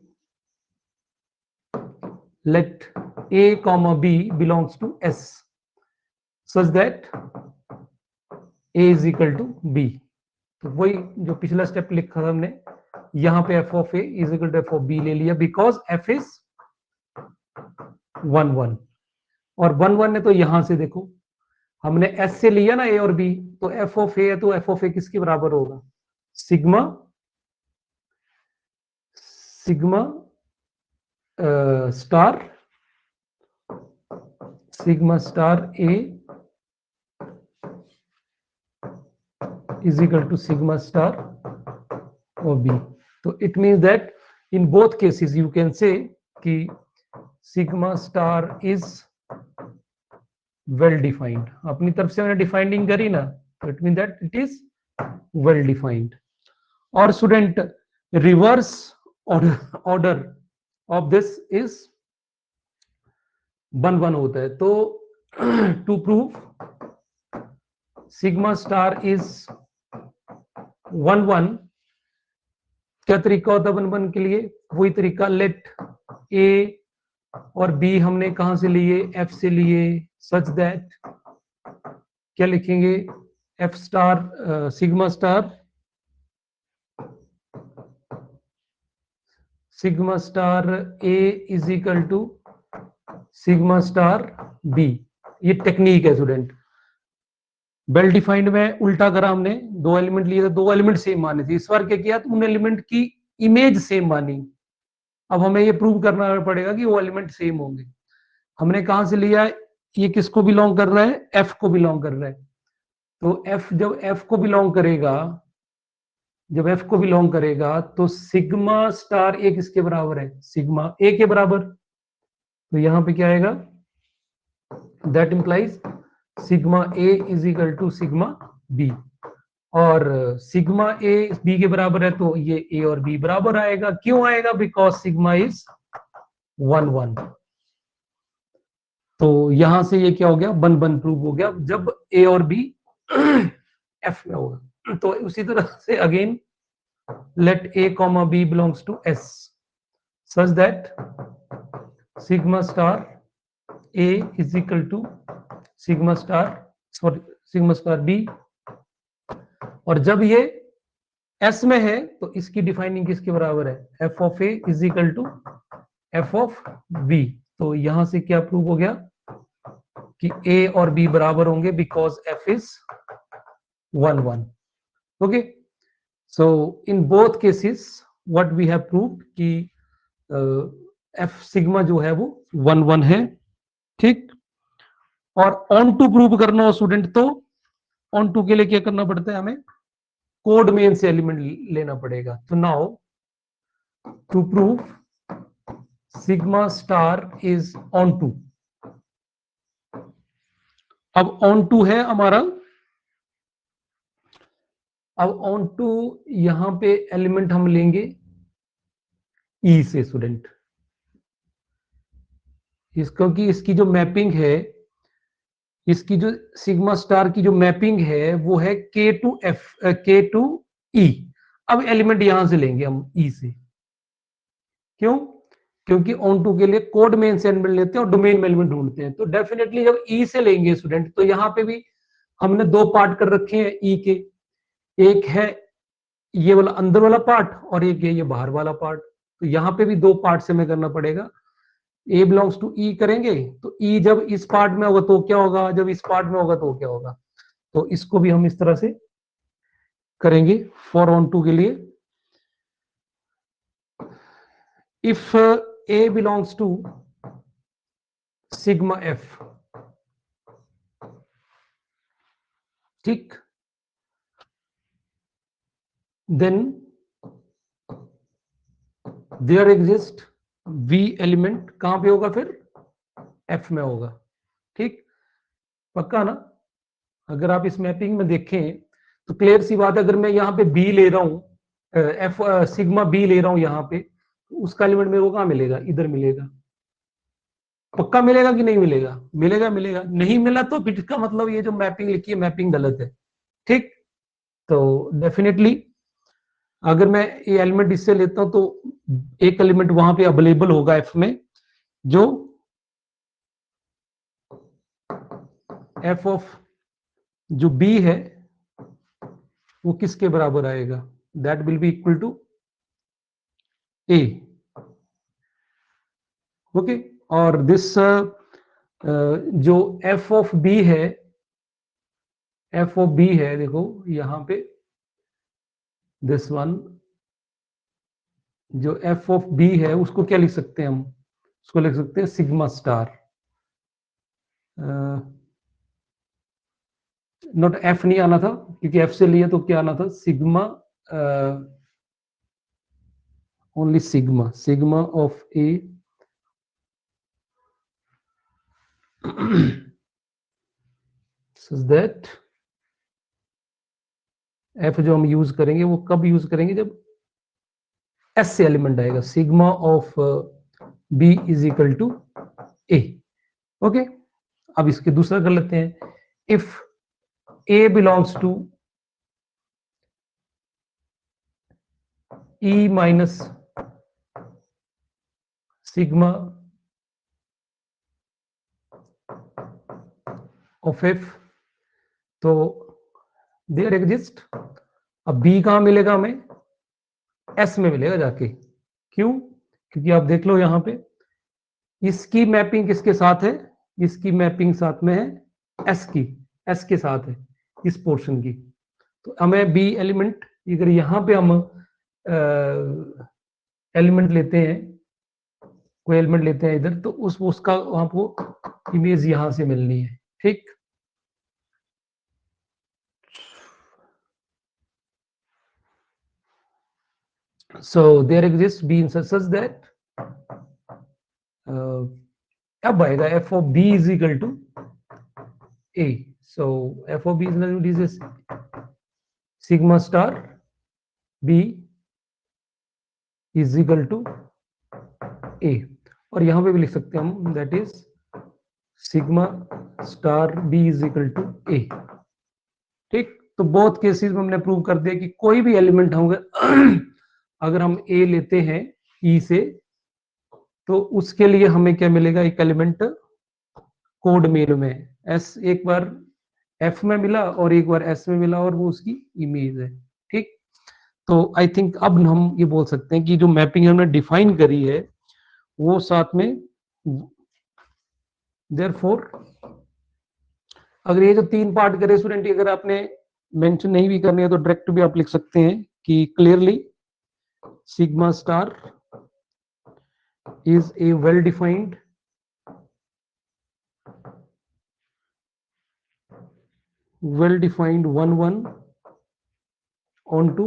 A: let a comma b belongs to s such that a is equal to b। तो वही जो पिछला स्टेप लिखा था हमने, यहां पे f of a is equal to f of b ले लिया, बिकॉज f is 1 1। और 1 1 है तो यहां से देखो हमने s से लिया ना a और b, तो f of a है तो f of a किसके बराबर होगा? Sigma sigma star sigma star a is equal to sigma star of b। तो it means that in both cases you can say कि sigma star is well defined। अपनी तरफ से मैंने डिफाइनिंग करी ना, तो it means that it is well defined. और student reverse order of this is 1 1 होता है। तो to prove sigma star is 1 1, क्या तरीका होता है 1 1 के लिए? वही तरीका, लेट ए और बी हमने कहां से लिए? एफ से लिए, सच दैट क्या लिखेंगे? F star sigma star A is equal to sigma star B. ये टेक्निक है स्टूडेंट। वेल डिफाइंड में उल्टा करा हमने, 2 एलिमेंट लिए थे, 2 एलिमेंट सेम माने थे। इस बार क्या किया, तो उन एलिमेंट की इमेज सेम मानी। अब हमें ये प्रूव करना पड़ेगा कि वो एलिमेंट सेम होंगे। हमने कहां से लिया? ये किसको बिलोंग कर रहा है? एफ को बिलोंग कर रहा है। तो एफ जब एफ को बिलोंग करेगा, जब एफ को बिलोंग करेगा तो सिग्मा स्टार ए किसके बराबर है? सिग्मा ए के बराबर। तो यहां पे क्या आएगा? That implies sigma A is equal to sigma B. और सिग्मा ए बी के बराबर है, तो ये ए और बी बराबर आएगा। क्यों आएगा? Because sigma is 1 1। तो यहां से ये क्या हो गया? 1 1 प्रूव हो गया जब ए और बी एफ में होगा। तो उसी तरह से again let a comma b belongs to S such that sigma star a is equal to sigma star b। और जब ये S में है तो इसकी डिफाइनिंग किसके बराबर है? f of a is equal to f of b। तो यहां से क्या प्रूव हो गया कि a और b बराबर होंगे because f is 1 1। Okay, so in both cases what we have proved कि एफ सिग्मा जो है वो 1 1 है। ठीक, और ऑन टू प्रूव करना हो स्टूडेंट, तो ऑन टू के लिए क्या करना पड़ता है? हमें कोड मेन से एलिमेंट लेना पड़ेगा। तो now to prove sigma star is onto. अब ऑन टू है हमारा, अब ऑन टू यहां पे एलिमेंट हम लेंगे ई से स्टूडेंट। क्योंकि इसकी जो मैपिंग है, इसकी जो सिग्मा स्टार की जो मैपिंग है वो है के टू एफ, के टू ई। अब एलिमेंट यहां से लेंगे हम ई से। क्यों? क्योंकि ऑन टू के लिए कोड मेन से एलिमेंट लेते हैं और डोमेन में एलिमेंट ढूंढते हैं। तो डेफिनेटली जब ई से लेंगे स्टूडेंट, तो यहां पे भी हमने 2 पार्ट कर रखे हैं ई के। एक है ये वाला अंदर वाला पार्ट और एक है ये बाहर वाला पार्ट। तो यहां पे भी 2 पार्ट से हमें करना पड़ेगा। ए बिलोंग्स टू ई करेंगे तो ई जब इस पार्ट में होगा तो क्या होगा, जब इस पार्ट में होगा तो क्या होगा। तो इसको भी हम इस तरह से करेंगे फॉर ऑन टू के लिए। If A belongs to sigma F, ठीक, then there exist V element. कहां पे होगा फिर? एफ में होगा। ठीक, पक्का ना? अगर आप इस मैपिंग में देखें तो क्लियर सी बात है, अगर मैं यहाँ पे बी ले रहा हूँ, एफ सिग्मा बी ले रहा हूँ यहाँ पे, तो उसका एलिमेंट मेरे को कहाँ मिलेगा? इधर मिलेगा। पक्का मिलेगा कि नहीं मिलेगा? मिलेगा। मिलेगा। नहीं मिला तो फिर इसका मतलब ये जो मैपिंग लिखी है मैपिंग गलत है। ठीक, तो डेफिनेटली अगर मैं ये एलिमेंट इससे लेता हूं तो एक एलिमेंट वहां पे अवेलेबल होगा एफ में, जो एफ ऑफ जो बी है वो किसके बराबर आएगा? That will be equal to A. Okay, और दिस जो एफ ऑफ बी है, एफ ऑफ बी है, देखो यहां पे दिस वन, जो एफ ऑफ बी है उसको क्या लिख सकते हैं हम? उसको लिख सकते हैं सिग्मा स्टार। नॉट एफ नहीं आना था, क्योंकि एफ से लिए तो क्या आना था? Sigma, only sigma, sigma of A such that F जो हम यूज करेंगे वो कब यूज करेंगे, जब एस से एलिमेंट आएगा, sigma of B is equal to A. Okay, अब इसके दूसरा कर लेते हैं, if A belongs to E minus sigma of F, तो देयर एग्जिस्ट, अब बी कहां मिलेगा हमें, एस में मिलेगा जाके। क्यों, क्योंकि आप देख लो यहां पे इसकी मैपिंग किसके साथ है, इसकी मैपिंग साथ में है एस की, एस के साथ है इस पोर्शन की। तो हमें बी एलिमेंट, अगर यहां पे हम एलिमेंट लेते हैं, कोई एलिमेंट लेते हैं इधर, तो उसका आपको इमेज यहां से मिलनी है, ठीक। So there exists B in such that अब आएगा f of B is equal to A. So f of B is equal to sigma star B is equal to A, और यहां पे भी लिख सकते हैं हम, that is sigma star B is equal to A, ठीक। तो बहुत केसेस में हमने प्रूव कर दिया कि कोई भी एलिमेंट होंगे अगर हम A लेते हैं E से, तो उसके लिए हमें क्या मिलेगा, एक एलिमेंट कोड मेल में, एस एक बार एफ में मिला और एक बार एस में मिला, और वो उसकी इमेज है, ठीक। तो आई थिंक अब हम ये बोल सकते हैं कि जो मैपिंग हमने डिफाइन करी है वो साथ में, देयरफॉर अगर ये जो 3 पार्ट करे स्टूडेंट, अगर आपने मेंशन नहीं भी करनी है तो डायरेक्ट भी आप लिख सकते हैं कि clearly sigma star is a well-defined one onto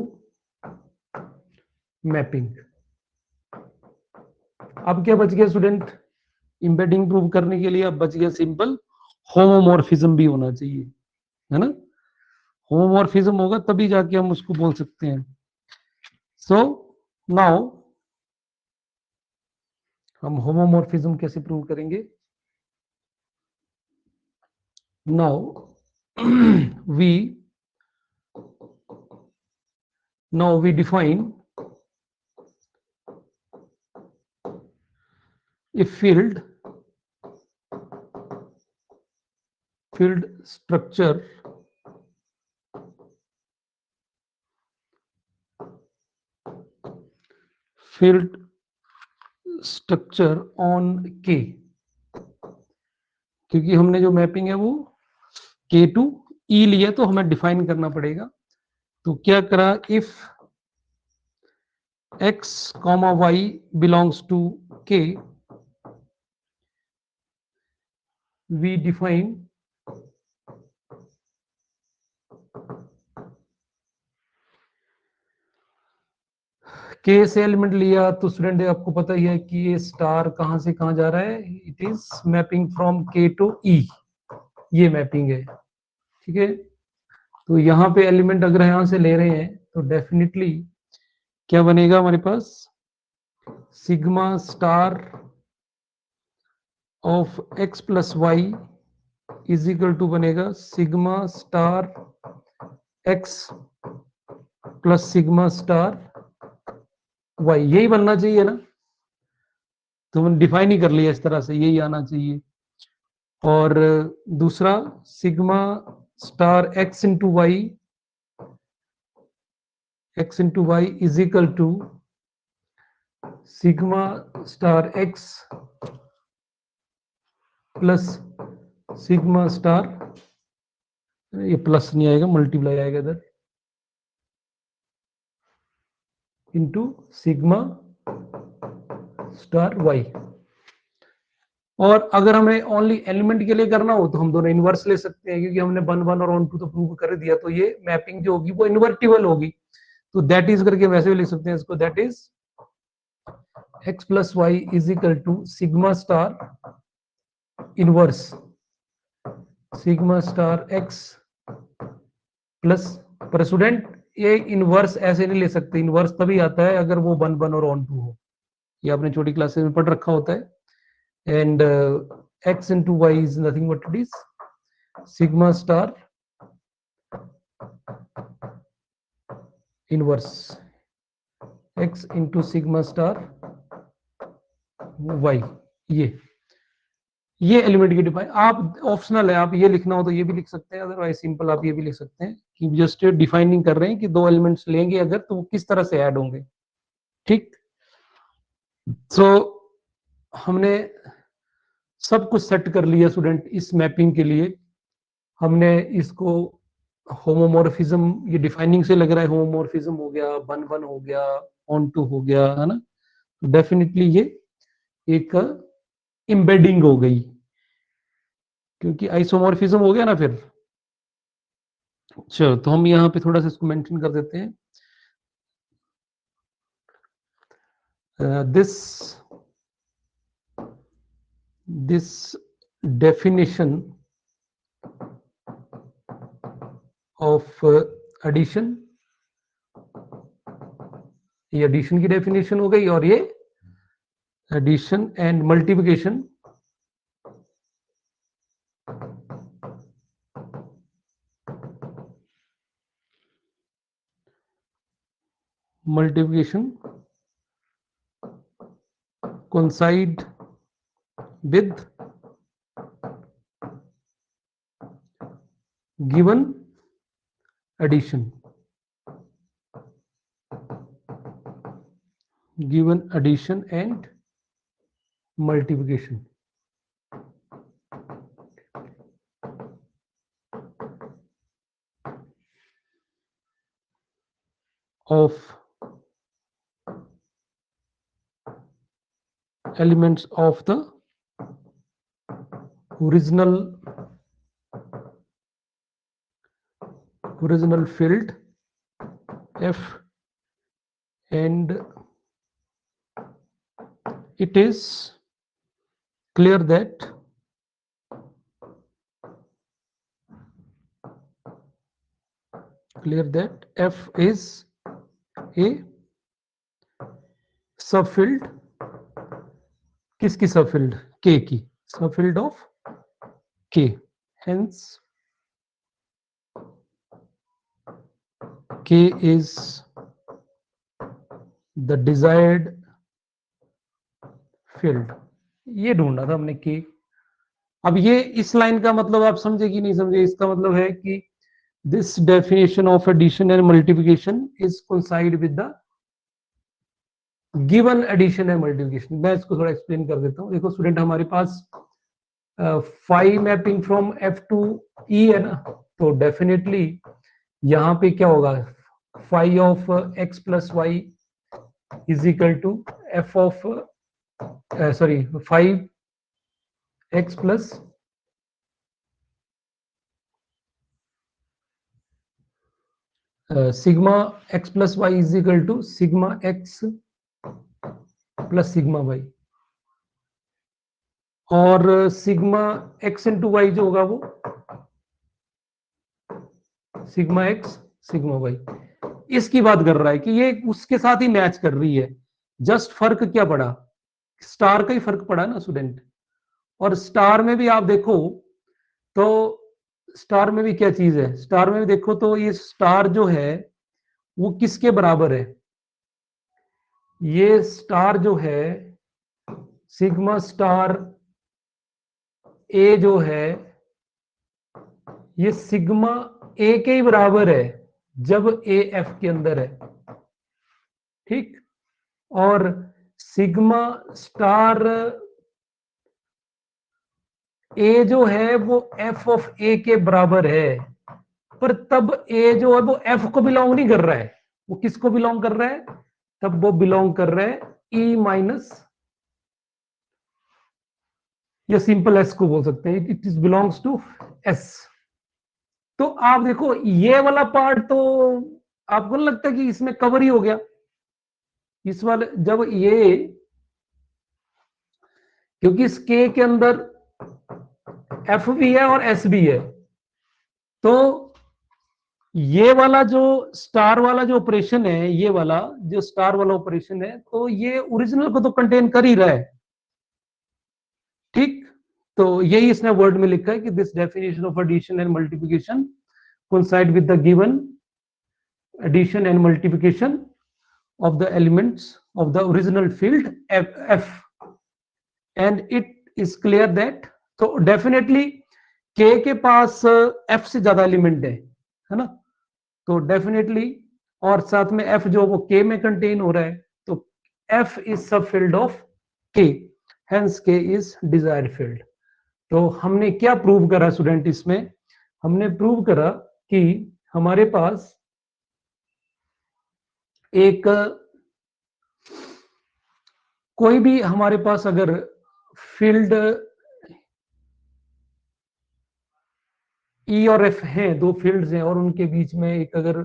A: mapping। अब क्या बच गया स्टूडेंट, एम्बेडिंग प्रूव करने के लिए अब बच गया सिंपल होमोमॉर्फिज्म भी होना चाहिए, है ना। होमोमॉर्फिज्म होगा तभी जाके हम उसको बोल सकते हैं। सो नाउ हम होमोमॉर्फिज्म कैसे प्रूव करेंगे, now we define a field structure on K, क्योंकि हमने जो मैपिंग है वो K टू E लिया, तो हमें डिफाइन करना पड़ेगा। तो क्या करा, if x, y belongs to K, we define K से एलिमेंट लिया, तो स्टूडेंट आपको पता ही है कि ये स्टार कहां से कहां जा रहा है, it is mapping from K to E, ये मैपिंग है, ठीक है। तो यहाँ पे एलिमेंट अगर यहां से ले रहे हैं तो डेफिनेटली क्या बनेगा हमारे पास, sigma star of x plus Y is equal to बनेगा sigma star x plus sigma star y, यही बनना चाहिए ना। तो हमने डिफाइन ही कर लिया इस तरह से, यही आना चाहिए। और दूसरा sigma star x into Y is equal to sigma star x plus sigma star, ये प्लस नहीं आएगा, मल्टीप्लाई आएगा इधर, इंटू सिग्मा स्टार y। और अगर हमें ओनली एलिमेंट के लिए करना हो तो हम दोनों इनवर्स ले सकते हैं, क्योंकि हमने 1 1 और ऑन 2 तो प्रूव कर दिया, तो ये मैपिंग जो होगी वो इन्वर्टिबल होगी। तो दैट इज करके वैसे भी लिख सकते हैं इसको, that is x plus Y is equal to sigma star inverse sigma star x plus, पर स्टूडेंट ये इनवर्स ऐसे नहीं ले सकते, इनवर्स तभी आता है अगर वो 1 1 और ऑन 2 हो, ये आपने छोटी क्लासेस में पढ़ रखा होता है। And x into y is nothing but it is sigma star inverse x into sigma star y। ये एलिमेंट की डिफाइन, आप ऑप्शनल है, आप ये लिखना हो तो ये भी लिख सकते हैं, अदरवाइज सिंपल आप ये भी लिख सकते हैं कि जस्ट डिफाइनिंग कर रहे हैं कि दो एलिमेंट्स लेंगे अगर तो वो किस तरह से ऐड होंगे। ठीक, सो हमने सब कुछ सेट कर लिया स्टूडेंट इस मैपिंग के लिए। हमने इसको होमोमॉर्फिज्म, ये डिफाइनिंग से लग रहा है होमोमॉर्फिज्म हो गया, 1 1 हो गया, ऑन 2 हो गया, है ना। डेफिनेटली ये एक एम्बेडिंग हो गई, क्योंकि आइसोमॉर्फिज्म हो गया ना फिर। चलो तो हम यहाँ पे थोड़ा सा इसको मेंशन कर देते हैं। this definition of addition, ये addition की definition हो गई, और ये addition and multiplication coincide with given addition and multiplication of elements of the original field F, and it is clear that F is a subfield, किसकी subfield? K की subfield of K, hence K is the desired field। ये ढूंढना था हमने K। अब ये इस line का मतलब आप समझे कि नहीं समझे? इसका मतलब है कि this definition of addition and multiplication is coincide with the given addition and multiplication। मैं इसको थोड़ा एक्सप्लेन कर देता हूँ। देखो स्टूडेंट, हमारे पास phi mapping from F to E है ना, तो डेफिनेटली यहाँ पे क्या होगा, phi of x plus Y is equal to F of sorry 5x plus sigma x plus Y is equal to sigma x plus sigma Y, और sigma x into Y जो होगा वो सिग्मा x सिग्मा वाई। इसकी बात कर रहा है कि ये उसके साथ ही मैच कर रही है, जस्ट फर्क क्या पड़ा, स्टार का ही फर्क पड़ा ना स्टूडेंट। और स्टार में भी आप देखो तो स्टार में भी क्या चीज है, स्टार में भी देखो तो ये स्टार जो है वो किसके बराबर है, ये स्टार जो है सिग्मा स्टार ए जो है ये सिग्मा ए के ही बराबर है जब ए एफ के अंदर है। ठीक, और सिग्मा स्टार ए जो है वो एफ ऑफ ए के बराबर है, पर तब ए जो है वो एफ को बिलोंग नहीं कर रहा है, वो किसको बिलोंग कर रहा है, तब वो बिलोंग कर रहा है ई माइनस, या सिंपल एस को बोल सकते हैं, it is belongs to S. तो आप देखो ये वाला पार्ट तो आपको नहीं लगता कि इसमें कवर ही हो गया, इस वाले जब ये, क्योंकि इस के के अंदर एफ भी है और एस भी है, तो ये वाला जो स्टार वाला जो ऑपरेशन है, ये वाला जो स्टार वाला ऑपरेशन है, तो ये ओरिजिनल को तो कंटेन कर ही रहा है, ठीक। तो यही इसने वर्ड में लिखा है कि this definition of addition and multiplication coincide with the given addition and multiplication of the elements of the original field f and it is clear that, तो definitely k के पास f से ज्यादा एलिमेंट है ना, तो डेफिनेटली, और साथ में f जो वो k में कंटेन हो रहा है, तो f इज सब field of k, hence k is desired field. तो हमने क्या प्रूव करा स्टूडेंट इसमें, हमने प्रूव करा कि हमारे पास एक कोई भी हमारे पास अगर फील्ड ई और एफ हैं, दो फील्ड्स हैं, और उनके बीच में एक अगर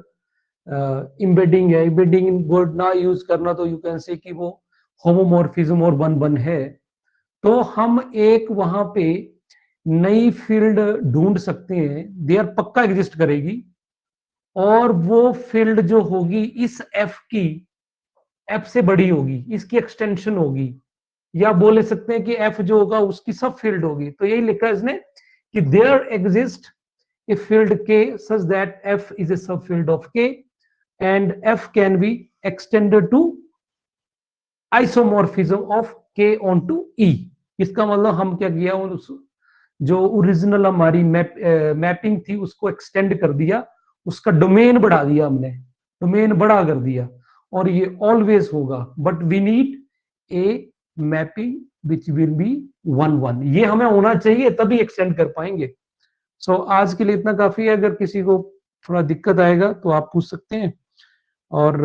A: इम्बेडिंग है, इम्बेडिंग वर्ड ना यूज करना तो यू कैन से कि वो होमोमॉर्फिज्म और वन वन है, तो हम एक वहां पे नई फील्ड ढूंढ सकते हैं, देयर पक्का एग्जिस्ट करेगी, और वो फील्ड जो होगी इस एफ की, एफ से बड़ी होगी, इसकी एक्सटेंशन होगी, या बोले सकते हैं कि एफ जो होगा उसकी सब फील्ड होगी। तो यही लिखा है इसने कि there exist a field K such that F is a subfield of K and F can be extended to isomorphism of K onto E. इसका मतलब हम क्या किया, उस जो ओरिजिनल हमारी मैपिंग थी उसको एक्सटेंड कर दिया, उसका डोमेन बढ़ा दिया हमने, डोमेन बड़ा कर दिया, और ये ऑलवेज होगा, but we need a mapping which will be one one, ये हमें होना चाहिए तभी एक्सटेंड कर पाएंगे। सो आज के लिए इतना काफी है, अगर किसी को थोड़ा दिक्कत आएगा तो आप पूछ सकते हैं। और